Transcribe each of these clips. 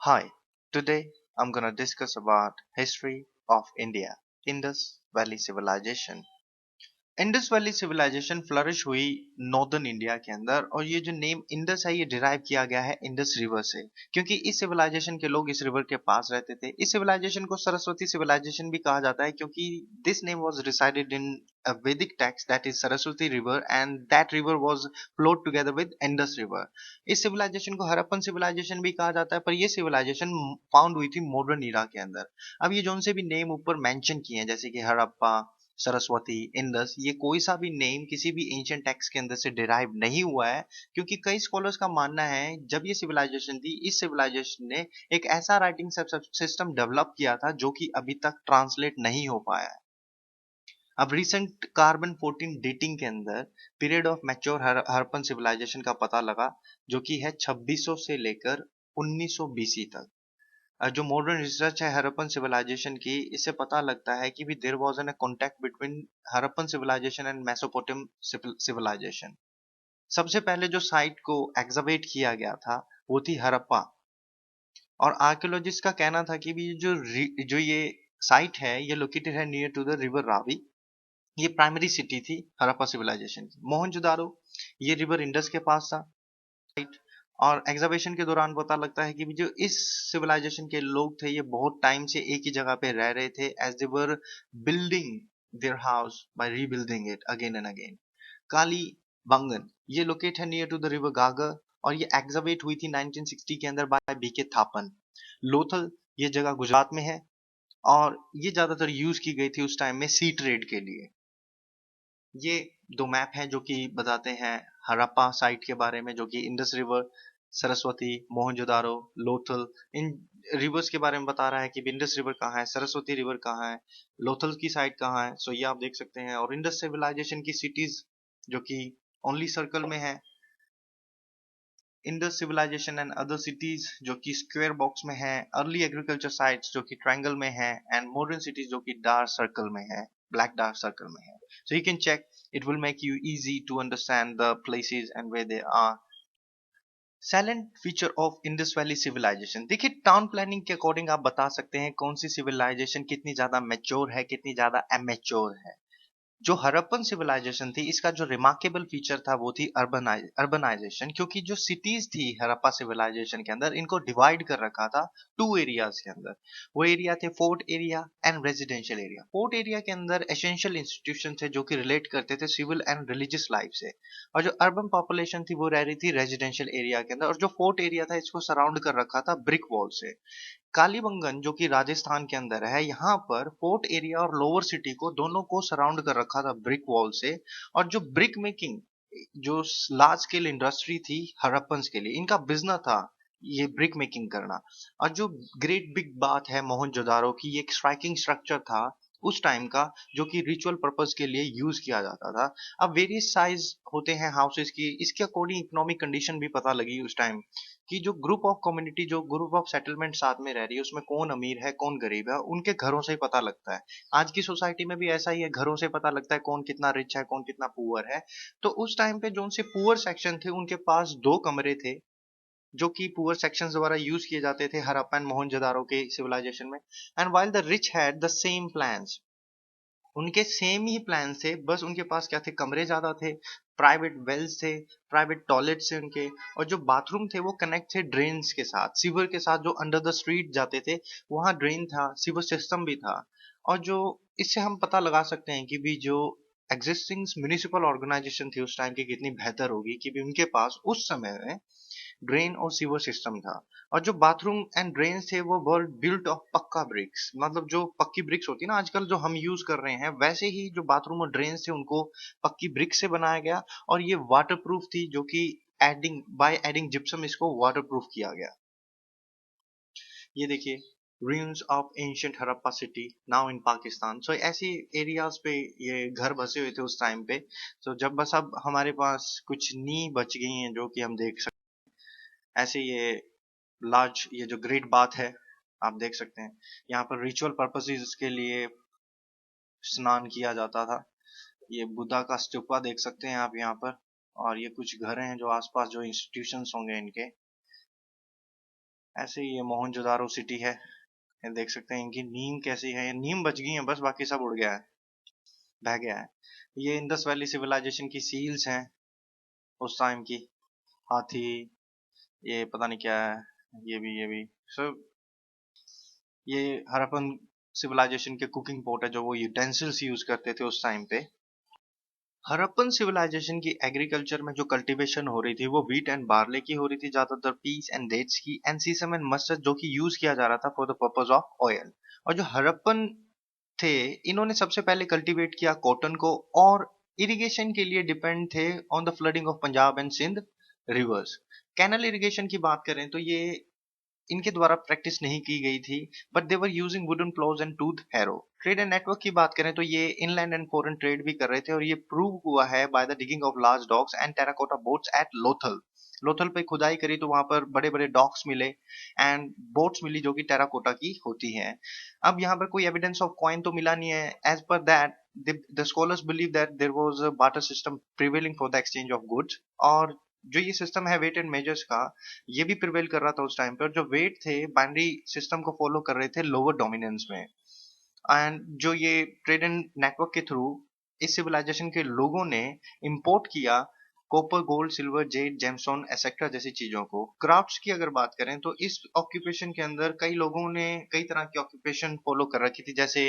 Hi, today I'm gonna discuss about history of India, Indus Valley Civilization. Indus valley civilization flourish हुई northern India के अंदर और ये जो नेम इंडस है ये डिराइव किया गया है इंडस रिवर से क्योंकि इस सिविलाइजेशन के लोग इस रिवर के पास रहते थे। इस सिविलाइजेशन को सरस्वती सिविलाइजेशन भी कहा जाता है क्योंकि this name was resided in a Vedic text that is Saraswati river and that river was flowed together with Indus river। इस सिविलाइजेशन को हड़प्पन सिविलाइजेशन भी कहा जाता है पर ये सिविलाइजेशन फाउंड हुई थी मॉडर्न इरा के अंदर। अब ये जो से भी नेम ऊपर मेंशन किए हैं जैसे कि हड़प्पा, सरस्वती, इंडस, ये कोई सा भी नेम किसी भी एंशिएंट टेक्स्ट के अंदर से डिराइव नहीं हुआ है क्योंकि कई स्कॉलर्स का मानना है जब ये सिविलाइजेशन थी इस सिविलाइजेशन ने एक ऐसा राइटिंग सिस्टम डेवलप किया था जो कि अभी तक ट्रांसलेट नहीं हो पाया है। अब रिसेंट कार्बन 14 डेटिंग के अंदर period of mature Harappan civilization का पता लगा जो कि है 2600 से लेकर 1900 बीसी तक। जो मॉडर्न रिसर्च है हड़प्पन सिविलाइजेशन की इससे पता लगता है कि भी there was an contact between Harappan civilization and Mesopotamian civilization. सबसे पहले जो साइट को एक्सकवेट किया गया था वो थी हड़प्पा और आर्कियोलॉजिस्ट का कहना था कि भी जो ये साइट है ये लोकेटेड है near to the river Ravi. ये प्राइमरी सिटी थी हड़प्पा सिविलाइजेशन की। मोहनजोदारो ये रिवर इंडस के पास था। और एग्जाबिशन के दौरान पता लगता है कि जो इस सिविलाइजेशन के लोग थे ये बहुत टाइम से एक ही जगह पे रह रहे थे as they were building their house by rebuilding it again and again. Kalibangan ये लोकेट है नियर टू द रिवर गागर और ये एग्जावेट हुई थी 1960 के अंदर बाय बीके थापन। लोथल ये जगह गुजरात में है और ये ज्यादातर यूज की गई थी उस टाइम में सी ट्रेड के लिए। ये दो मैप हैं जो कि बताते हैं हड़प्पा साइट के बारे में जो कि इंडस रिवर, सरस्वती, मोहनजोदारो, लोथल इन रिवर्स के बारे में बता रहा है कि इंडस रिवर कहाँ है, सरस्वती रिवर कहाँ है, लोथल की साइट कहाँ है। सो ये आप देख सकते हैं और इंडस सिविलाइजेशन की सिटीज जो कि ओनली सर्कल में है, Indus civilization and other cities जो कि स्क्वायर बॉक्स में है, अर्ली एग्रीकल्चर साइट्स जो कि ट्रायंगल में है एंड मॉडर्न सिटीज जो कि डार्क सर्कल में है, ब्लैक डार्क सर्कल में है। So you can check, it will make you easy to understand the places and where they are। Salient feature of Indus valley civilization देखिए town planning के according आप बता सकते हैं कौन सी सिविलाइजेशन कितनी ज्यादा मैच्योर है कितनी ज्यादा एमेच्योर है। जो हड़प्पन सिविलाइजेशन थी इसका जो रिमार्केबल फीचर था वो थी अर्बनाइजेशन क्योंकि जो सिटीज थी हड़प्पा सिविलाइजेशन के अंदर इनको डिवाइड कर रखा था टू एरियाज के अंदर। वो एरिया थे fort area and residential area. Fort area के अंदर एसेंशियल इंस्टीट्यूशन थे जो कि रिलेट करते थे सिविल एंड रिलीजियस लाइफ से और जो अर्बन पॉपुलेशन थी वो रह रही थी रेजिडेंशियल एरिया के अंदर और जो फोर्ट एरिया था इसको सराउंड कर रखा था ब्रिक वॉल से। कालीबंगन जो कि राजस्थान के अंदर है यहाँ पर फोर्ट एरिया और लोअर सिटी को दोनों को सराउंड कर रखा था ब्रिक वॉल से। और जो ब्रिक मेकिंग जो लार्ज स्केल इंडस्ट्री थी हड़प्पन्स के लिए इनका बिजनेस था ये ब्रिक मेकिंग करना। और जो ग्रेट बिग बात है मोहनजोदारो की ये एक स्ट्राइकिंग स्ट्रक्चर था उस टाइम का जो कि रिचुअल पर्पस के लिए यूज किया जाता था। अब वेरियस साइज होते हैं हाउसेस की इसके अकॉर्डिंग इकोनॉमिक कंडीशन भी पता लगी उस टाइम कि जो ग्रुप ऑफ कम्युनिटी जो ग्रुप ऑफ सेटलमेंट साथ में रह रही है उसमें कौन अमीर है कौन गरीब है उनके घरों से ही पता लगता है। आज की सोसाइटी में भी ऐसा ही है घरों से पता लगता है कौन कितना रिच है कौन कितना पुअर है। तो उस टाइम पे जो उनसे पुअर सेक्शन थे उनके पास दो कमरे थे जो कि पुअर सेक्शंस द्वारा यूज किए जाते थे हड़प्पा एंड मोहनजोदारो के सिविलाइजेशन में। And while the rich had the same plans उनके सेम ही प्लान थे बस उनके पास क्या थे कमरे ज्यादा थे, प्राइवेट वेल्स थे, प्राइवेट टॉयलेट थे उनके और जो बाथरूम थे वो कनेक्ट थे ड्रेन्स के साथ सीवर के साथ जो अंडर द स्ट्रीट जाते थे वहां ड्रेन था सीवर सिस्टम भी था। और जो इससे हम पता लगा सकते हैं कि भी जो एग्जिस्टिंग म्यूनिसिपल ऑर्गेनाइजेशन थी उस टाइम की कितनी बेहतर होगी कि भी उनके पास उस समय में ड्रेन और सीवर सिस्टम था। और जो बाथरूम एंड ड्रेन थे वो वर बिल्ट ऑफ पक्का ब्रिक्स मतलब जो पक्की ब्रिक्स होती है ना आजकल जो हम यूज कर रहे हैं वैसे ही जो बाथरूम और ड्रेन थे उनको पक्की ब्रिक्स से बनाया गया। और ये वाटर प्रूफ थी जो कि एडिंग बाय एडिंग जिप्सम इसको वाटर प्रूफ किया गया। ये देखिए ruins of ancient Harappa city now in Pakistan. So ऐसी एरियाज पे ये घर बसे हुए थे उस टाइम पे। तो जब बस अब हमारे पास कुछ नी बच गई हैं जो कि हम देख सकते ऐसे ये लार्ज ये जो ग्रेट बात है आप देख सकते हैं यहाँ पर रिचुअल पर्पसेस के लिए स्नान किया जाता था। ये बुद्धा का स्तूपा देख सकते हैं आप यहाँ पर और ये कुछ घर हैं जो आसपास जो इंस्टीट्यूशंस होंगे इनके। ऐसे ही ये मोहनजोदारो सिटी है, ये देख सकते हैं इनकी नीम कैसी है, ये नीम बच गई है बस, बाकी सब उड़ गया है, बह गया है। ये इंडस वैली सिविलाइजेशन की सील्स हैं उस टाइम की, हाथी, ये पता नहीं क्या है, ये भी सब, ये हड़प्पन सिविलाइजेशन के कुकिंग पॉट है जो वो यूटेंसिल्स यूज करते थे उस टाइम पे। हड़प्पन सिविलाइजेशन की एग्रीकल्चर में जो कल्टीवेशन हो रही थी वो व्हीट एंड बार्ले की हो रही थी, ज्यादातर पीस एंड डेट्स की, एंड सीसम एंड मस्टर्ड जो कि यूज किया जा रहा था for the purpose of oil. और जो हड़प्पन थे, इन्होंने सबसे पहले कल्टीवेट किया कॉटन को, और इरिगेशन के लिए डिपेंड थे on the flooding of Punjab and Sindh rivers. Canal irrigation की बात करें तो ये इनके द्वारा प्रैक्टिस नहीं की गई थी, but they were using wooden applause and tooth harrow. Trade and network की बात करें तो ये इनलैंड एंड फॉरेन ट्रेड भी कर रहे थे, और ये प्रूव हुआ है by the digging of large docks and terracotta boats at Lothal. Lothal पे खुदाई करी तो वहां पर बड़े बड़े डॉक्स मिले एंड बोट्स मिली जो कि टेराकोटा की होती है। अब यहाँ पर कोई एविडेंस ऑफ कॉइन तो मिला नहीं है। As per that the scholars believe that there was a barter system prevailing for the exchange of goods, और जो ये सिस्टम है वेट एंड मेजर्स का, ये भी प्रिवेल कर रहा था उस टाइम पर। जो वेट थे बाइनरी सिस्टम को फॉलो कर रहे थे लोअर डोमिनेंस में, एंड जो ये ट्रेड एंड नेटवर्क के थ्रू इस सिविलाइजेशन के लोगों ने इंपोर्ट किया copper, gold, silver, Z, gemstone etcetera जैसी चीजों को। क्राफ्ट्स की अगर बात करें तो इस ऑक्यूपेशन के अंदर कई लोगों ने कई तरह की ऑक्यूपेशन फॉलो कर रखी थी, जैसे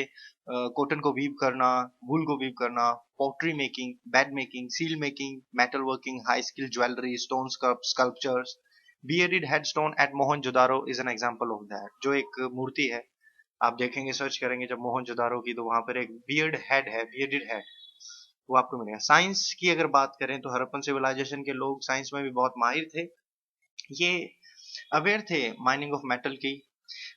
कॉटन को वीव करना, वूल को वीव करना, pottery making, bead making, seal making, metal working, high skill jewellery, stone sculptures. Bearded headstone at Mohenjodaro is an example of that. जो एक मूर्ति है, आप देखेंगे, सर्च करेंगे जब मोहनजोदारो की, तो वहां पर एक बियर्ड हेड है, बियर्डेड हेड, वो आपको मिलेगा। साइंस की अगर बात करें तो हड़प्पन सिविलाइजेशन के लोग साइंस में भी बहुत माहिर थे। ये अवेयर थे माइनिंग ऑफ मेटल की,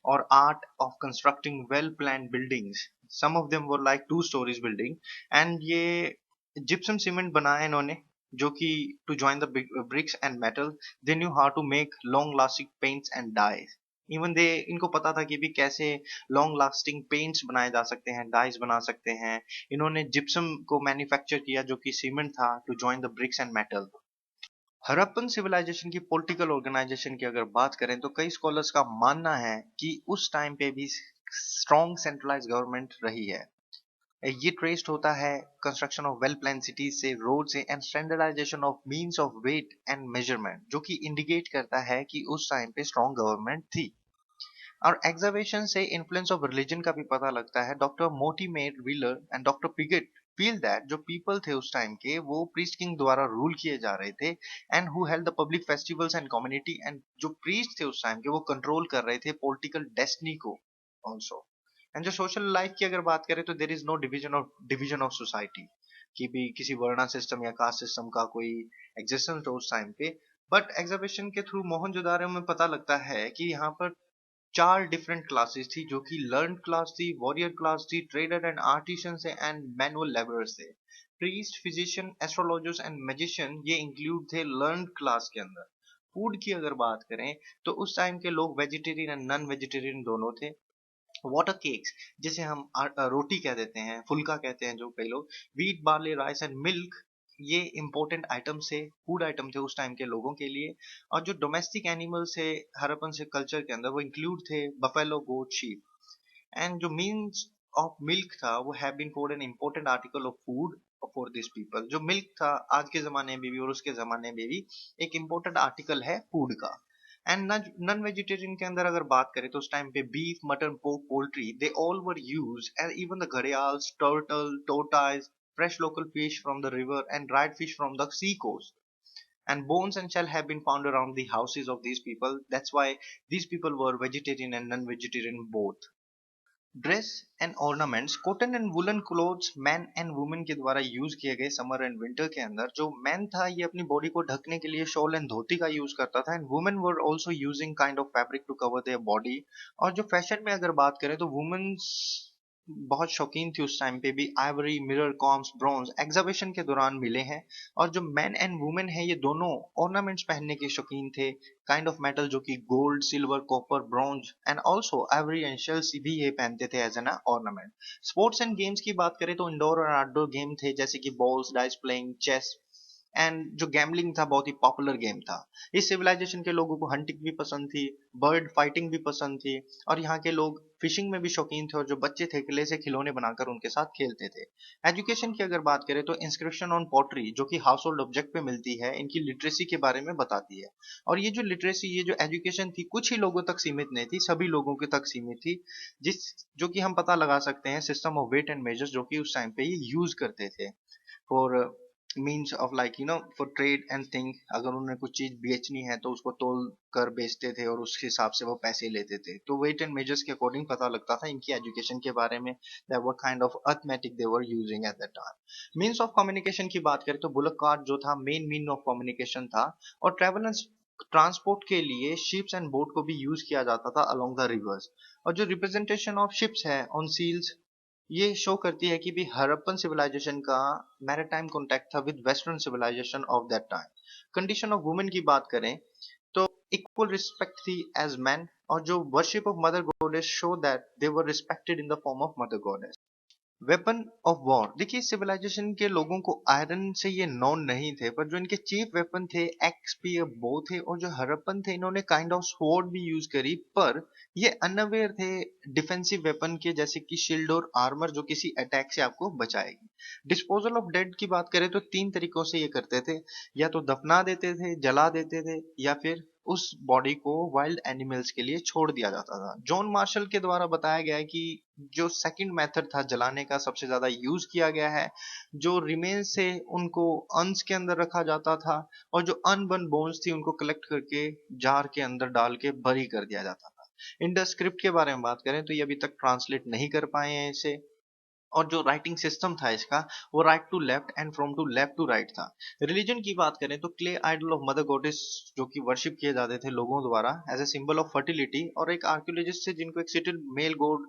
और art of constructing well planned buildings. Some of them were like 2 stories building, and ये जिप्सम सीमेंट बनाया इन्होंने जो कि to join the bricks and metal. They knew how to make long lasting paints and dyes. Even they, इनको पता था कि भी कैसे लॉन्ग लास्टिंग पेंट्स बनाए जा सकते हैं, डाइज बना सकते हैं। इन्होंने जिप्सम को मैन्युफैक्चर किया जो कि सीमेंट था, to join the bricks and metal. Harappan civilization की पॉलिटिकल ऑर्गेनाइजेशन की अगर बात करें तो कई स्कॉलर्स का मानना है कि उस टाइम पे भी स्ट्रॉन्ग सेंट्रलाइज गवर्नमेंट रही है। ये ट्रेस्ड होता है construction of well plan cities से, रोड से, and standardisation of means of weight and measurement, जो कि इंडिकेट करता है कि उस टाइम पे स्ट्रॉन्ग गवर्नमेंट थी। और एग्जावेशन से इन्फ्लुएंस ऑफ रिलीजन का भी पता लगता है। Doctor Mortimer Wheeler and doctor Piggott feel that जो पीपल थे उस टाइम के, वो प्रीस्ट किंग द्वारा रूल किए जा रहे थे, and who held the public festivals and community, and जो प्रीस्ट थे उस टाइम के वो कंट्रोल कर रहे थे पॉलिटिकल डेस्टिनी को ऑल्सो। एंड जो सोशल लाइफ की अगर बात करें तो there is no division of society, कि भी किसी वर्णा सिस्टम या कास्ट सिस्टम का कोई एग्जिस्टेंस हो उस टाइम पे। बट एग्जाबिशन के थ्रू मोहनजोदारो में पता लगता है कि यहाँ पर 4 डिफरेंट क्लासेस थी, जो कि लर्न क्लास थी, वॉरियर क्लास थी, ट्रेडर एंड आर्टिशन से, एंड मैनुअल लेबरर्स थे। Priest, physician, astrologers and magician ये इंक्लूड थे लर्न क्लास के अंदर। फूड की अगर बात करें तो उस टाइम के लोग वेजिटेरियन एंड नॉन वेजिटेरियन दोनों थे। वाटर केक्स, जिसे हम रोटी कह देते हैं, फुल्का कहते हैं जो कई लोग, wheat, barley, rice and milk, ये इंपॉर्टेंट आइटम से, फूड आइटम थे उस टाइम के लोगों के लिए। और जो डोमेस्टिक एनिमल्स है हड़प्पन से कल्चर के अंदर, वो इंक्लूड थे बफेलो, गोट, शीप। एंड जो मीन्स ऑफ मिल्क था वो have been for an important article of food for this people. जो मिल्क था आज के जमाने में भी और उसके जमाने में भी एक इंपॉर्टेंट आर्टिकल है फूड का। एंड नॉन वेजिटेरियन के अंदर अगर बात करें तो उस टाइम पे beef, mutton, pork, poultry, they all were used, and even the gharials, turtle, tortoise, fresh local fish from the river, and dried fish from the sea coast. And bones and shell have been found around the houses of these people. That's why these people were vegetarian and non-vegetarian both. Dress and ornaments, cotton and woollen clothes man and women के द्वारा use किए गए summer and winter के अंदर। जो man था ये अपनी बॉडी को ढकने के लिए शॉल एंड धोती का यूज करता था, and women were also using kind of fabric to cover their body. और जो फैशन में अगर बात करें तो वुमेन्स बहुत शौकीन थी उस टाइम पे भी, आइवरी, मिरर, कॉम्स, ब्रॉन्ज एग्जाबिशन के दौरान मिले हैं। और जो मैन एंड वुमेन है ये दोनों ऑर्नामेंट्स पहनने के शौकीन थे, काइंड ऑफ मेटल जो कि gold, silver, copper, bronze and also ivory and shells भी ये पहनते थे as an ornament. Sports and games की बात करें तो इंडोर और आउटडोर गेम थे, जैसे कि balls, dice playing, chess, and जो गैम्बलिंग था बहुत ही पॉपुलर गेम था। इस सिविलाइजेशन के लोगों को हंटिंग भी पसंद थी, बर्ड फाइटिंग भी पसंद थी, और यहाँ के लोग फिशिंग में भी शौकीन थे, और जो बच्चे थे किले से खिलौने बनाकर उनके साथ खेलते थे। एजुकेशन की अगर बात करें तो इंस्क्रिप्शन ऑन पॉटरी जो कि हाउस होल्ड ऑब्जेक्ट पे मिलती है, इनकी लिटरेसी के बारे में बताती है। और ये जो लिटरेसी, ये जो एजुकेशन थी, कुछ ही लोगों तक सीमित नहीं थी, सभी लोगों के तक सीमित थी, जिस जो कि हम पता लगा सकते हैं system of weight and measures जो कि उस टाइम पे ये यूज करते थे for means of like for trade and thing. अगर उन्हें कुछ चीज बेचनी है तो उसको तोल कर बेचते थे और उस हिसाब से वो पैसे लेते थे। तो वेट एंड मेजर्स के अकॉर्डिंग पता लगता था इनकी एजुकेशन के बारे में, that what kind of arithmetic they were using at that time. Means of communication की बात करें तो बुलक कार्ट जो था मेन मीन ऑफ कम्युनिकेशन था, और ट्रेवल एंड ट्रांसपोर्ट के लिए शिप्स एंड बोट को भी यूज किया जाता था अलोंग द रिवर्स। और जो रिप्रेजेंटेशन ऑफ शिप्स है ऑन सील्स, ये शो करती है कि भी हड़प्पन सिविलाइजेशन का मैरीटाइम कॉन्टेक्ट था with western civilization of that time. Condition of women की बात करें तो इक्वल रिस्पेक्ट थी एज मैन, और जो worship of mother goddess show that they were respected in the form of mother goddess. Weapon of war, देखिए civilization के लोगों को आयरन से ये नॉन नहीं थे, पर जो इनके चीफ वेपन थे एक्स स्पीयर बो थे, और जो हड़प्पन थे इन्होंने काइंड ऑफ स्वॉर्ड भी यूज करी, पर ये अनअवेयर थे डिफेंसिव वेपन के, जैसे कि शील्ड और आर्मर जो किसी अटैक से आपको बचाएगी। डिस्पोजल ऑफ डेड की बात करें तो तीन तरीकों से ये करते थे, या तो दफना देते थे, जला देते थे, या फिर उस बॉडी को वाइल्ड एनिमल्स के लिए छोड़ दिया जाता था। जॉन मार्शल के द्वारा बताया गया है कि जो सेकंड मेथड था जलाने का सबसे ज्यादा यूज किया गया है। जो रिमेन्स से उनको अर्न्स के अंदर रखा जाता था, और जो अनबर्न बोन्स थी उनको कलेक्ट करके जार के अंदर डाल के बरी कर दिया जाता था। इंडस स्क्रिप्ट के बारे में बात करें तो ये अभी तक ट्रांसलेट नहीं कर पाए हैं इसे। और जो राइटिंग सिस्टम था इसका, वो right to left and from to left to right था। रिलीजन की बात करें तो clay idol of mother goddess जो कि वर्शिप किए जाते थे लोगों द्वारा as a symbol of fertility, और एक आर्कियोलॉजिस्ट थे जिनको एक seated male god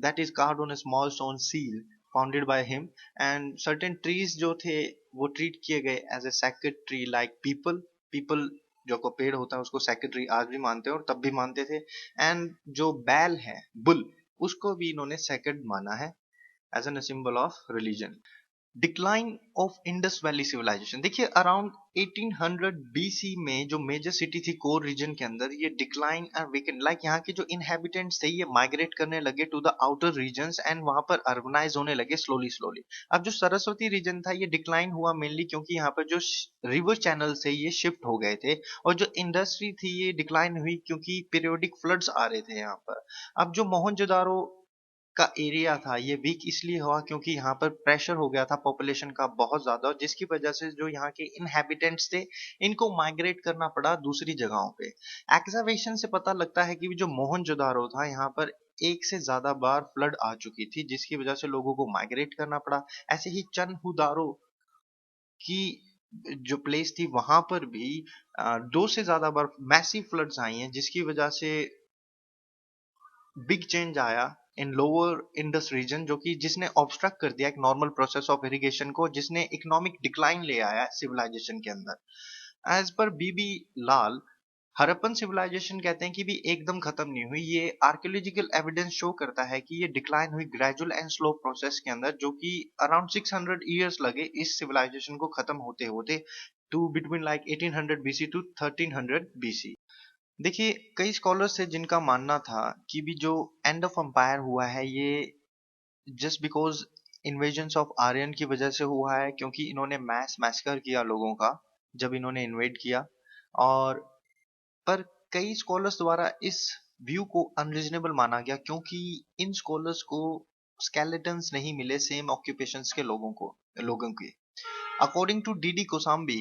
that is carved on a small stone seal founded by him. And certain trees जो थे वो ट्रीट किए गए as a sacred tree like people. People जो को पेड़ होता है उसको सैक्रेड ट्री आज भी मानते हैं और तब भी मानते थे। एंड जो बैल है बुल, उसको भी इन्होंने सैक्रेड माना है as a symbol of religion. Decline of Indus valley civilization, देखिए अराउंड 1800 बीसी में जो मेजर सिटी थी कोर रीजन के अंदर, ये डिक्लाइन एंड वीकेंड, लाइक यहाँ के जो इनहेबिटेंट्स थे ये माइग्रेट करने लगे to the outer regions, and वहां पर अर्बनाइज होने लगे स्लोली स्लोली। अब जो सरस्वती रीजन था ये डिक्लाइन हुआ मेनली क्योंकि यहाँ पर जो रिवर चैनल से ये शिफ्ट हो गए थे, और जो इंडस्ट्री थी ये डिक्लाइन हुई क्योंकि पीरियोडिक फ्लड्स आ रहे थे यहाँ पर। अब जो मोहनजोदारो का एरिया था ये वीक इसलिए हुआ क्योंकि यहाँ पर प्रेशर हो गया था पॉपुलेशन का बहुत ज्यादा, जिसकी वजह से जो यहाँ के इनहेबिटेंट्स थे इनको माइग्रेट करना पड़ा दूसरी जगहों पे। एक्सकवेशन से पता लगता है कि जो मोहनजोदारो था यहाँ पर एक से ज्यादा बार फ्लड आ चुकी थी, जिसकी वजह से लोगों को माइग्रेट करना पड़ा। ऐसे ही चनहुदारो की जो प्लेस थी वहां पर भी दो से ज्यादा बार मैसिव फ्लड्स आई हैं, जिसकी वजह से बिग चेंज आया इन लोअर इंडस रीजन, जो कि जिसने ऑब्स्ट्रक्ट कर दिया एक नॉर्मल प्रोसेस ऑफ इरिगेशन को, जिसने इकोनॉमिक डिक्लाइन ले आया सिविलाइजेशन के अंदर। एज पर बीबी लाल, हड़प्पन सिविलाइजेशन कहते हैं कि भी एकदम खत्म नहीं हुई, ये आर्कियोलॉजिकल एविडेंस शो करता है कि ये डिक्लाइन हुई ग्रेजुअल एंड स्लो प्रोसेस के अंदर, जो कि अराउंड 600 इयर्स लगे इस सिविलाइजेशन को खत्म होते होते, to between like 1800 BC to 1300 BC. देखिए कई स्कॉलर्स थे जिनका मानना था कि भी जो एंड ऑफ एम्पायर हुआ है ये just because invasions of Aryan की वजह से हुआ है, क्योंकि इन्होंने मैस मैसकर किया लोगों का जब इन्होंने इन्वेड किया। और पर कई स्कॉलर्स द्वारा इस व्यू को अनरीजनेबल माना गया क्योंकि इन स्कॉलर्स को स्केलेटन्स नहीं मिले सेम ऑक्यूपेशंस के लोगों के। According to D D Kosambi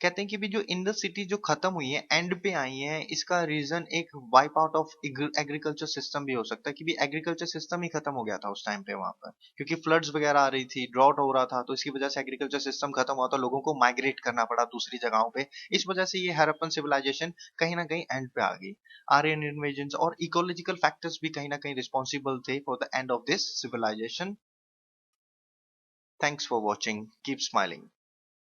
कहते हैं कि भी जो इंडस सिटी जो खत्म हुई है एंड पे आई है, इसका रीजन एक wipe out of agriculture system भी हो सकता है कि भी एग्रीकल्चर सिस्टम ही खत्म हो गया था उस टाइम पे वहां पर, क्योंकि फ्लड्स वगैरह आ रही थी, ड्रॉट हो रहा था, तो इसकी वजह से एग्रीकल्चर सिस्टम खत्म हुआ, तो लोगों को माइग्रेट करना पड़ा दूसरी जगहों पे। इस वजह से ये हड़प्पन सिविलाइजेशन कहीं ना कहीं एंड पे आ गई। आर्यन इन्वेजन और इकोलॉजिकल फैक्टर्स भी कहीं ना कहीं रिस्पॉन्सिबल थे for the end of this civilization. Thanks for watching, keep smiling.